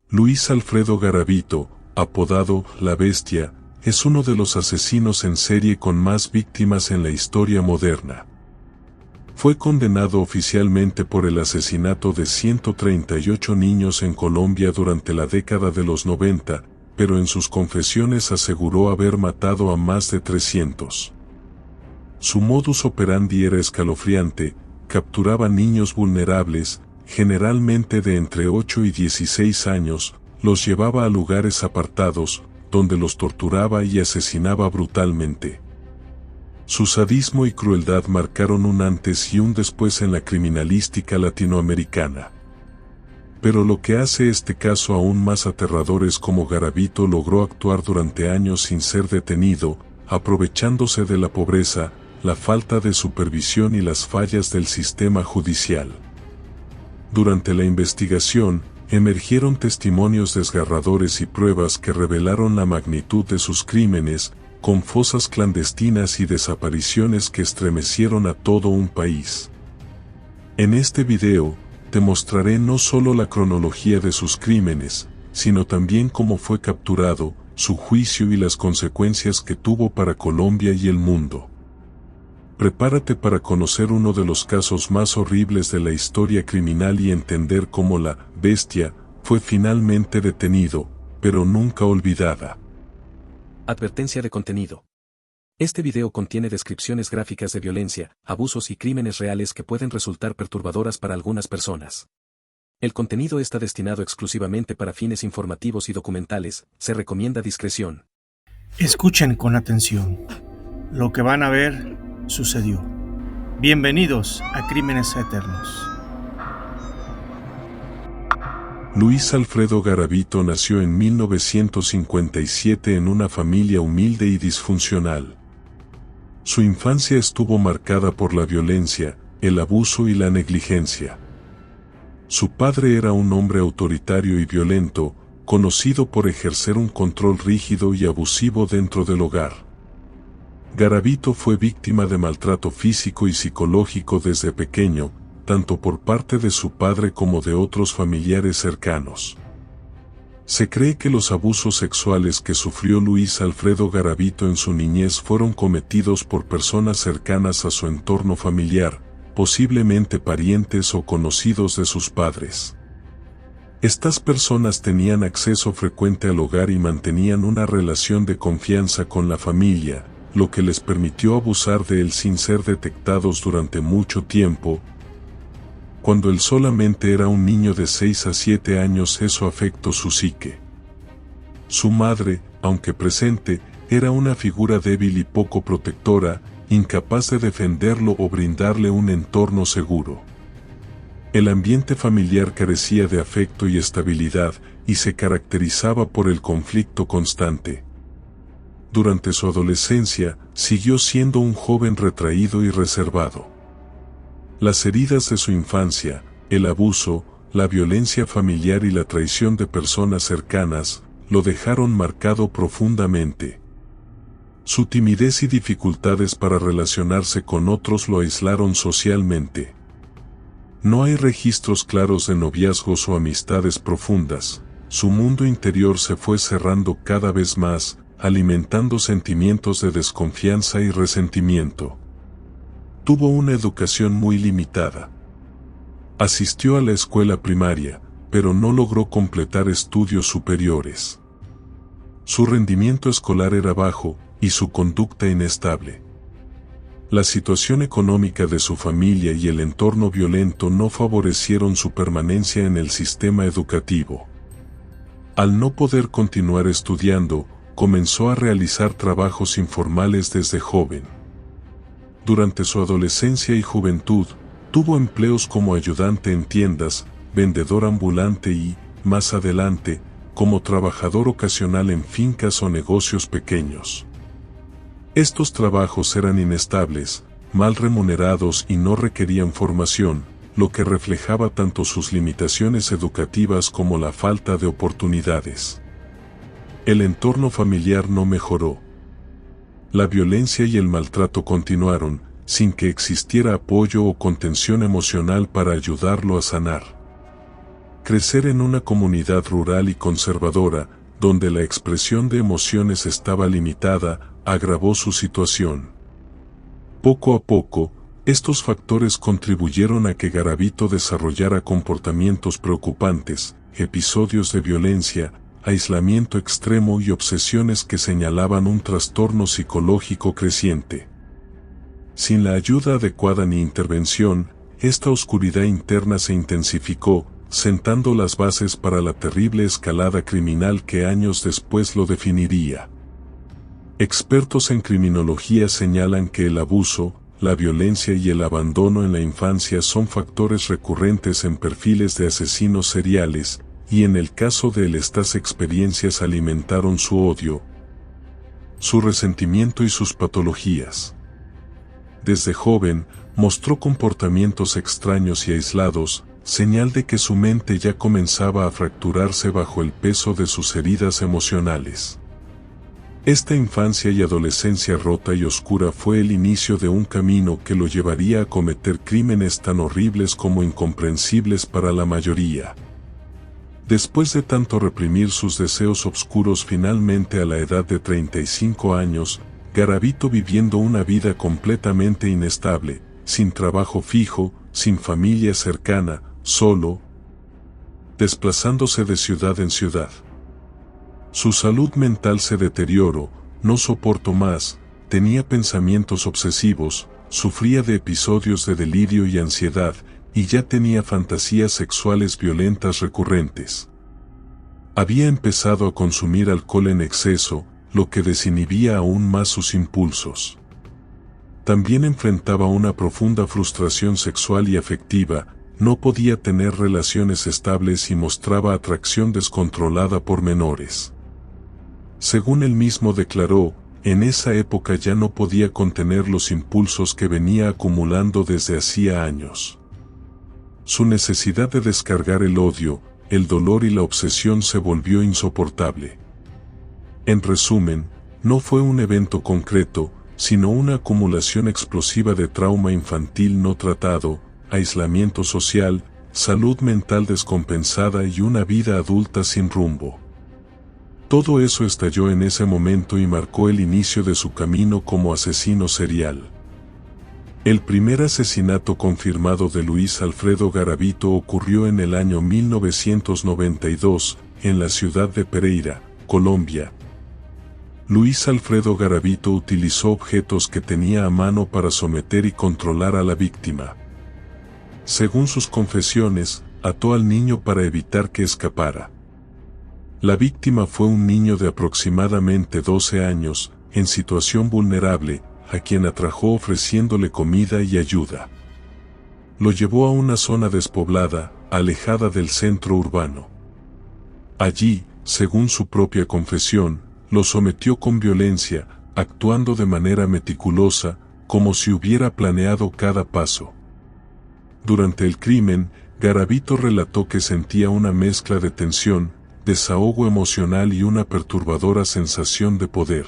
Luis Alfredo Garavito, apodado La Bestia, es uno de los asesinos en serie con más víctimas en la historia moderna. Fue condenado oficialmente por el asesinato de 138 niños en Colombia durante la década de los 90, pero en sus confesiones aseguró haber matado a más de 300. Su modus operandi era escalofriante: capturaba niños vulnerables, generalmente de entre 8 y 16 años, los llevaba a lugares apartados, donde los torturaba y asesinaba brutalmente. Su sadismo y crueldad marcaron un antes y un después en la criminalística latinoamericana. Pero lo que hace este caso aún más aterrador es cómo Garavito logró actuar durante años sin ser detenido, aprovechándose de la pobreza, la falta de supervisión y las fallas del sistema judicial. Durante la investigación, emergieron testimonios desgarradores y pruebas que revelaron la magnitud de sus crímenes, con fosas clandestinas y desapariciones que estremecieron a todo un país. En este video, te mostraré no solo la cronología de sus crímenes, sino también cómo fue capturado, su juicio y las consecuencias que tuvo para Colombia y el mundo. Prepárate para conocer uno de los casos más horribles de la historia criminal y entender cómo la Bestia fue finalmente detenido, pero nunca olvidada. Advertencia de contenido. Este video contiene descripciones gráficas de violencia, abusos y crímenes reales que pueden resultar perturbadoras para algunas personas. El contenido está destinado exclusivamente para fines informativos y documentales. Se recomienda discreción. Escuchen con atención. Lo que van a ver sucedió. Bienvenidos a Crímenes Eternos. Luis Alfredo Garavito nació en 1957 en una familia humilde y disfuncional. Su infancia estuvo marcada por la violencia, el abuso y la negligencia. Su padre era un hombre autoritario y violento, conocido por ejercer un control rígido y abusivo dentro del hogar. Garavito fue víctima de maltrato físico y psicológico desde pequeño, tanto por parte de su padre como de otros familiares cercanos. Se cree que los abusos sexuales que sufrió Luis Alfredo Garavito en su niñez fueron cometidos por personas cercanas a su entorno familiar, posiblemente parientes o conocidos de sus padres. Estas personas tenían acceso frecuente al hogar y mantenían una relación de confianza con la familia, lo que les permitió abusar de él sin ser detectados durante mucho tiempo. Cuando él solamente era un niño de 6 a 7 años, eso afectó su psique. Su madre, aunque presente, era una figura débil y poco protectora, incapaz de defenderlo o brindarle un entorno seguro. El ambiente familiar carecía de afecto y estabilidad, y se caracterizaba por el conflicto constante. Durante su adolescencia, siguió siendo un joven retraído y reservado. Las heridas de su infancia, el abuso, la violencia familiar y la traición de personas cercanas, lo dejaron marcado profundamente. Su timidez y dificultades para relacionarse con otros lo aislaron socialmente. No hay registros claros de noviazgos o amistades profundas. Su mundo interior se fue cerrando cada vez más, alimentando sentimientos de desconfianza y resentimiento. Tuvo una educación muy limitada. Asistió a la escuela primaria, pero no logró completar estudios superiores. Su rendimiento escolar era bajo, y su conducta inestable. La situación económica de su familia y el entorno violento no favorecieron su permanencia en el sistema educativo. Al no poder continuar estudiando, comenzó a realizar trabajos informales desde joven. Durante su adolescencia y juventud, tuvo empleos como ayudante en tiendas, vendedor ambulante y, más adelante, como trabajador ocasional en fincas o negocios pequeños. Estos trabajos eran inestables, mal remunerados y no requerían formación, lo que reflejaba tanto sus limitaciones educativas como la falta de oportunidades. El entorno familiar no mejoró. La violencia y el maltrato continuaron, sin que existiera apoyo o contención emocional para ayudarlo a sanar. Crecer en una comunidad rural y conservadora, donde la expresión de emociones estaba limitada, agravó su situación. Poco a poco, estos factores contribuyeron a que Garavito desarrollara comportamientos preocupantes, episodios de violencia, aislamiento extremo y obsesiones que señalaban un trastorno psicológico creciente. Sin la ayuda adecuada ni intervención, esta oscuridad interna se intensificó, sentando las bases para la terrible escalada criminal que años después lo definiría. Expertos en criminología señalan que el abuso, la violencia y el abandono en la infancia son factores recurrentes en perfiles de asesinos seriales, y en el caso de él estas experiencias alimentaron su odio, su resentimiento y sus patologías. Desde joven, mostró comportamientos extraños y aislados, señal de que su mente ya comenzaba a fracturarse bajo el peso de sus heridas emocionales. Esta infancia y adolescencia rota y oscura fue el inicio de un camino que lo llevaría a cometer crímenes tan horribles como incomprensibles para la mayoría. Después de tanto reprimir sus deseos oscuros, finalmente a la edad de 35 años, Garavito, viviendo una vida completamente inestable, sin trabajo fijo, sin familia cercana, solo, desplazándose de ciudad en ciudad. Su salud mental se deterioró, no soportó más, tenía pensamientos obsesivos, sufría de episodios de delirio y ansiedad, y ya tenía fantasías sexuales violentas recurrentes. Había empezado a consumir alcohol en exceso, lo que desinhibía aún más sus impulsos. También enfrentaba una profunda frustración sexual y afectiva, no podía tener relaciones estables y mostraba atracción descontrolada por menores. Según él mismo declaró, en esa época ya no podía contener los impulsos que venía acumulando desde hacía años. Su necesidad de descargar el odio, el dolor y la obsesión se volvió insoportable. En resumen, no fue un evento concreto, sino una acumulación explosiva de trauma infantil no tratado, aislamiento social, salud mental descompensada y una vida adulta sin rumbo. Todo eso estalló en ese momento y marcó el inicio de su camino como asesino serial. El primer asesinato confirmado de Luis Alfredo Garavito ocurrió en el año 1992, en la ciudad de Pereira, Colombia. Luis Alfredo Garavito utilizó objetos que tenía a mano para someter y controlar a la víctima. Según sus confesiones, ató al niño para evitar que escapara. La víctima fue un niño de aproximadamente 12 años, en situación vulnerable, a quien atrajo ofreciéndole comida y ayuda. Lo llevó a una zona despoblada, alejada del centro urbano. Allí, según su propia confesión, lo sometió con violencia, actuando de manera meticulosa, como si hubiera planeado cada paso. Durante el crimen, Garavito relató que sentía una mezcla de tensión, desahogo emocional y una perturbadora sensación de poder.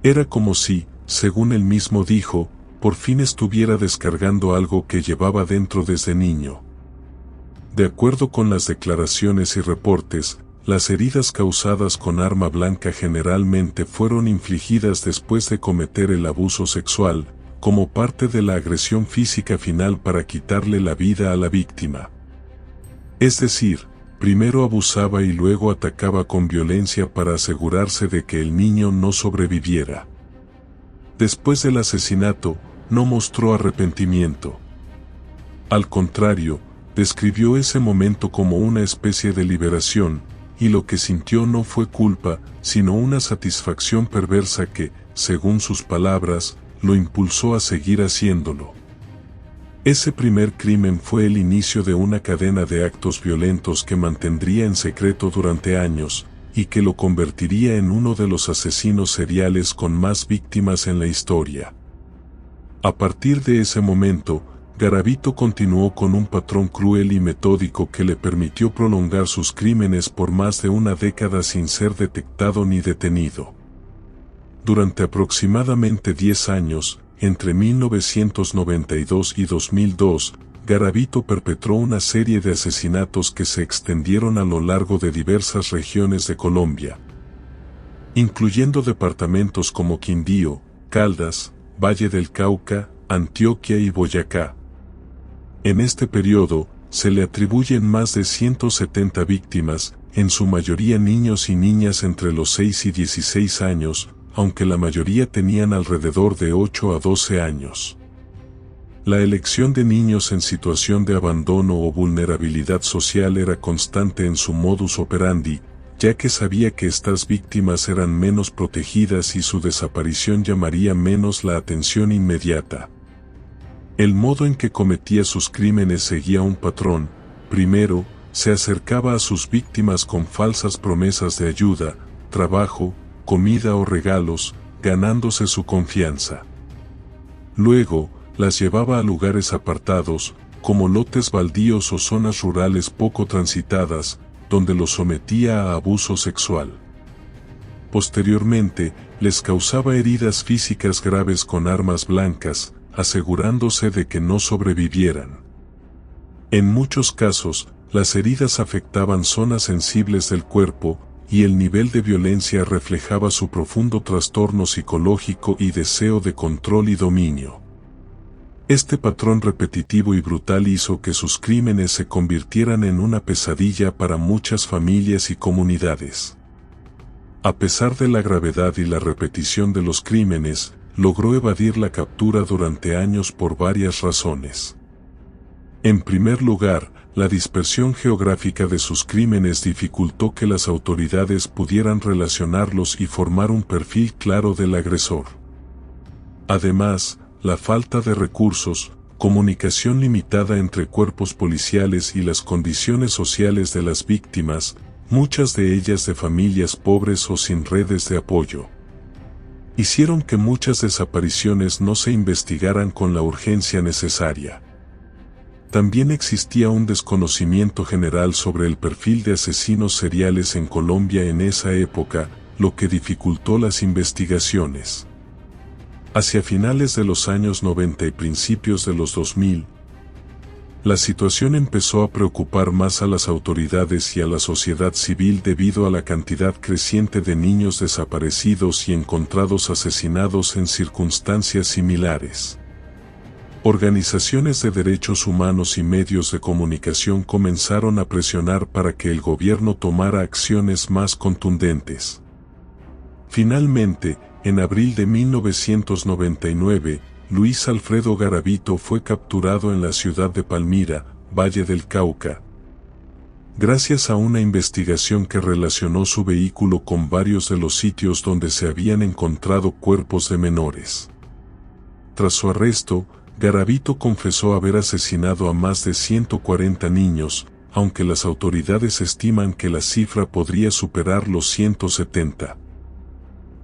Era como si, según él mismo dijo, por fin estuviera descargando algo que llevaba dentro desde niño. De acuerdo con las declaraciones y reportes, las heridas causadas con arma blanca generalmente fueron infligidas después de cometer el abuso sexual, como parte de la agresión física final para quitarle la vida a la víctima. Es decir, primero abusaba y luego atacaba con violencia para asegurarse de que el niño no sobreviviera. Después del asesinato, no mostró arrepentimiento. Al contrario, describió ese momento como una especie de liberación, y lo que sintió no fue culpa, sino una satisfacción perversa que, según sus palabras, lo impulsó a seguir haciéndolo. Ese primer crimen fue el inicio de una cadena de actos violentos que mantendría en secreto durante años, y que lo convertiría en uno de los asesinos seriales con más víctimas en la historia. A partir de ese momento, Garavito continuó con un patrón cruel y metódico que le permitió prolongar sus crímenes por más de una década sin ser detectado ni detenido. Durante aproximadamente 10 años, entre 1992 y 2002, Garavito perpetró una serie de asesinatos que se extendieron a lo largo de diversas regiones de Colombia, incluyendo departamentos como Quindío, Caldas, Valle del Cauca, Antioquia y Boyacá. En este periodo, se le atribuyen más de 170 víctimas, en su mayoría niños y niñas entre los 6 y 16 años, aunque la mayoría tenían alrededor de 8 a 12 años. La elección de niños en situación de abandono o vulnerabilidad social era constante en su modus operandi, ya que sabía que estas víctimas eran menos protegidas y su desaparición llamaría menos la atención inmediata. El modo en que cometía sus crímenes seguía un patrón. Primero, se acercaba a sus víctimas con falsas promesas de ayuda, trabajo, comida o regalos, ganándose su confianza. Luego, las llevaba a lugares apartados, como lotes baldíos o zonas rurales poco transitadas, donde los sometía a abuso sexual. Posteriormente, les causaba heridas físicas graves con armas blancas, asegurándose de que no sobrevivieran. En muchos casos, las heridas afectaban zonas sensibles del cuerpo, y el nivel de violencia reflejaba su profundo trastorno psicológico y deseo de control y dominio. Este patrón repetitivo y brutal hizo que sus crímenes se convirtieran en una pesadilla para muchas familias y comunidades. A pesar de la gravedad y la repetición de los crímenes, logró evadir la captura durante años por varias razones. En primer lugar, la dispersión geográfica de sus crímenes dificultó que las autoridades pudieran relacionarlos y formar un perfil claro del agresor. Además, la falta de recursos, comunicación limitada entre cuerpos policiales y las condiciones sociales de las víctimas, muchas de ellas de familias pobres o sin redes de apoyo, hicieron que muchas desapariciones no se investigaran con la urgencia necesaria. También existía un desconocimiento general sobre el perfil de asesinos seriales en Colombia en esa época, lo que dificultó las investigaciones. Hacia finales de los años 90 y principios de los 2000, la situación empezó a preocupar más a las autoridades y a la sociedad civil debido a la cantidad creciente de niños desaparecidos y encontrados asesinados en circunstancias similares. Organizaciones de derechos humanos y medios de comunicación comenzaron a presionar para que el gobierno tomara acciones más contundentes. Finalmente, en abril de 1999, Luis Alfredo Garavito fue capturado en la ciudad de Palmira, Valle del Cauca. Gracias a una investigación que relacionó su vehículo con varios de los sitios donde se habían encontrado cuerpos de menores. Tras su arresto, Garavito confesó haber asesinado a más de 140 niños, aunque las autoridades estiman que la cifra podría superar los 170.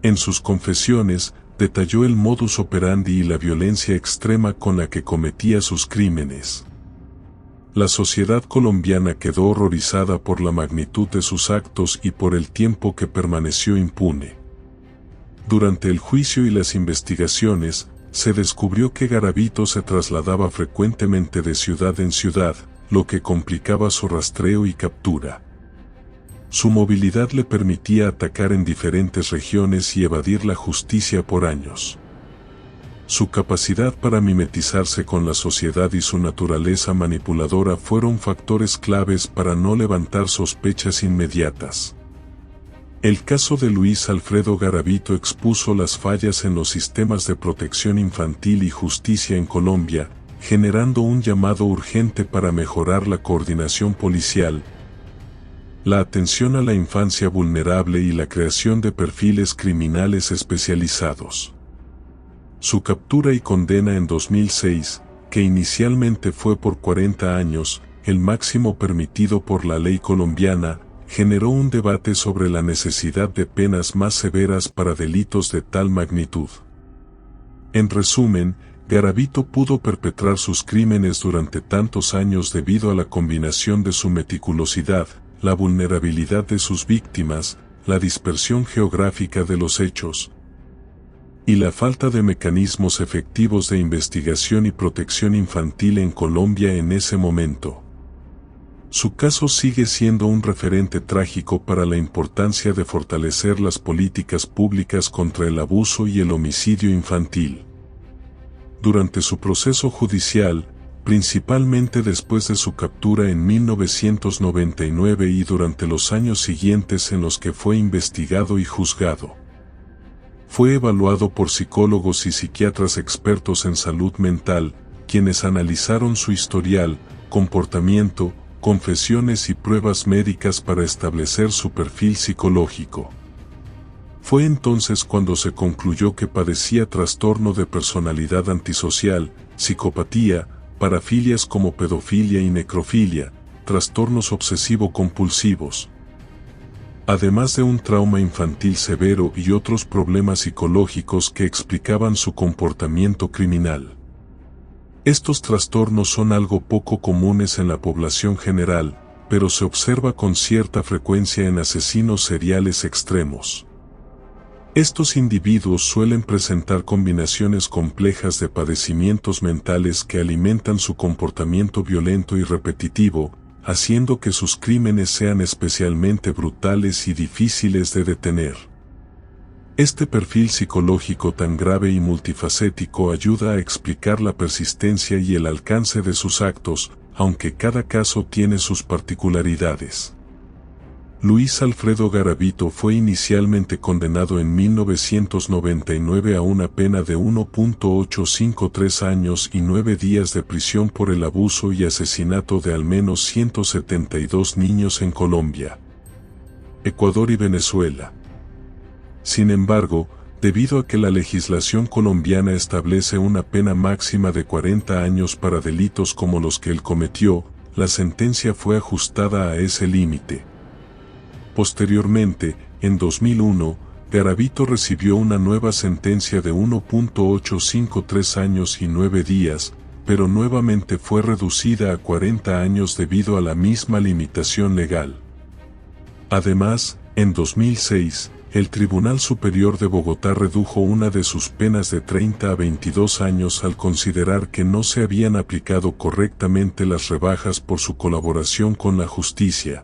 En sus confesiones, detalló el modus operandi y la violencia extrema con la que cometía sus crímenes. La sociedad colombiana quedó horrorizada por la magnitud de sus actos y por el tiempo que permaneció impune. Durante el juicio y las investigaciones, se descubrió que Garavito se trasladaba frecuentemente de ciudad en ciudad, lo que complicaba su rastreo y captura. Su movilidad le permitía atacar en diferentes regiones y evadir la justicia por años. Su capacidad para mimetizarse con la sociedad y su naturaleza manipuladora fueron factores claves para no levantar sospechas inmediatas. El caso de Luis Alfredo Garavito expuso las fallas en los sistemas de protección infantil y justicia en Colombia, generando un llamado urgente para mejorar la coordinación policial, la atención a la infancia vulnerable y la creación de perfiles criminales especializados. Su captura y condena en 2006, que inicialmente fue por 40 años, el máximo permitido por la ley colombiana, generó un debate sobre la necesidad de penas más severas para delitos de tal magnitud. En resumen, Garavito pudo perpetrar sus crímenes durante tantos años debido a la combinación de su meticulosidad, la vulnerabilidad de sus víctimas, la dispersión geográfica de los hechos y la falta de mecanismos efectivos de investigación y protección infantil en Colombia en ese momento. Su caso sigue siendo un referente trágico para la importancia de fortalecer las políticas públicas contra el abuso y el homicidio infantil. Durante su proceso judicial, principalmente después de su captura en 1999 y durante los años siguientes en los que fue investigado y juzgado, fue evaluado por psicólogos y psiquiatras expertos en salud mental, quienes analizaron su historial, comportamiento, confesiones y pruebas médicas para establecer su perfil psicológico. Fue entonces cuando se concluyó que padecía trastorno de personalidad antisocial, psicopatía, parafilias como pedofilia y necrofilia, trastornos obsesivo-compulsivos, además de un trauma infantil severo y otros problemas psicológicos que explicaban su comportamiento criminal. Estos trastornos son algo poco comunes en la población general, pero se observa con cierta frecuencia en asesinos seriales extremos. Estos individuos suelen presentar combinaciones complejas de padecimientos mentales que alimentan su comportamiento violento y repetitivo, haciendo que sus crímenes sean especialmente brutales y difíciles de detener. Este perfil psicológico tan grave y multifacético ayuda a explicar la persistencia y el alcance de sus actos, aunque cada caso tiene sus particularidades. Luis Alfredo Garavito fue inicialmente condenado en 1999 a una pena de 1.853 años y 9 días de prisión por el abuso y asesinato de al menos 172 niños en Colombia, Ecuador y Venezuela. Sin embargo, debido a que la legislación colombiana establece una pena máxima de 40 años para delitos como los que él cometió, la sentencia fue ajustada a ese límite. Posteriormente, en 2001, Garavito recibió una nueva sentencia de 1.853 años y 9 días, pero nuevamente fue reducida a 40 años debido a la misma limitación legal. Además, en 2006, el Tribunal Superior de Bogotá redujo una de sus penas de 30 a 22 años al considerar que no se habían aplicado correctamente las rebajas por su colaboración con la justicia,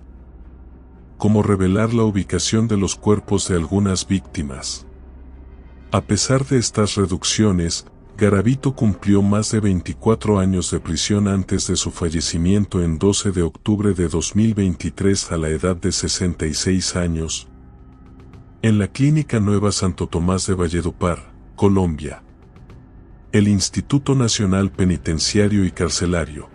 como revelar la ubicación de los cuerpos de algunas víctimas. A pesar de estas reducciones, Garavito cumplió más de 24 años de prisión antes de su fallecimiento en 12 de octubre de 2023 a la edad de 66 años, en la Clínica Nueva Santo Tomás de Valledupar, Colombia. El Instituto Nacional Penitenciario y Carcelario.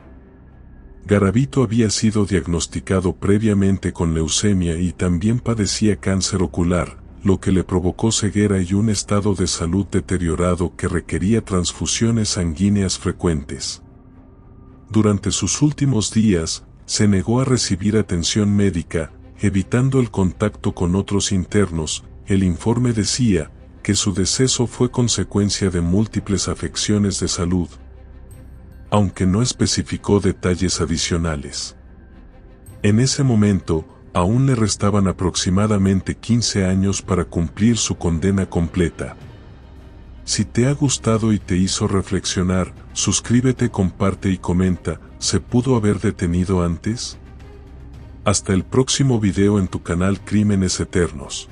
Garavito había sido diagnosticado previamente con leucemia y también padecía cáncer ocular, lo que le provocó ceguera y un estado de salud deteriorado que requería transfusiones sanguíneas frecuentes. Durante sus últimos días, se negó a recibir atención médica, evitando el contacto con otros internos. El informe decía que su deceso fue consecuencia de múltiples afecciones de salud, aunque no especificó detalles adicionales. En ese momento, aún le restaban aproximadamente 15 años para cumplir su condena completa. Si te ha gustado y te hizo reflexionar, suscríbete, comparte y comenta. ¿Se pudo haber detenido antes? Hasta el próximo video en tu canal Crímenes Eternos.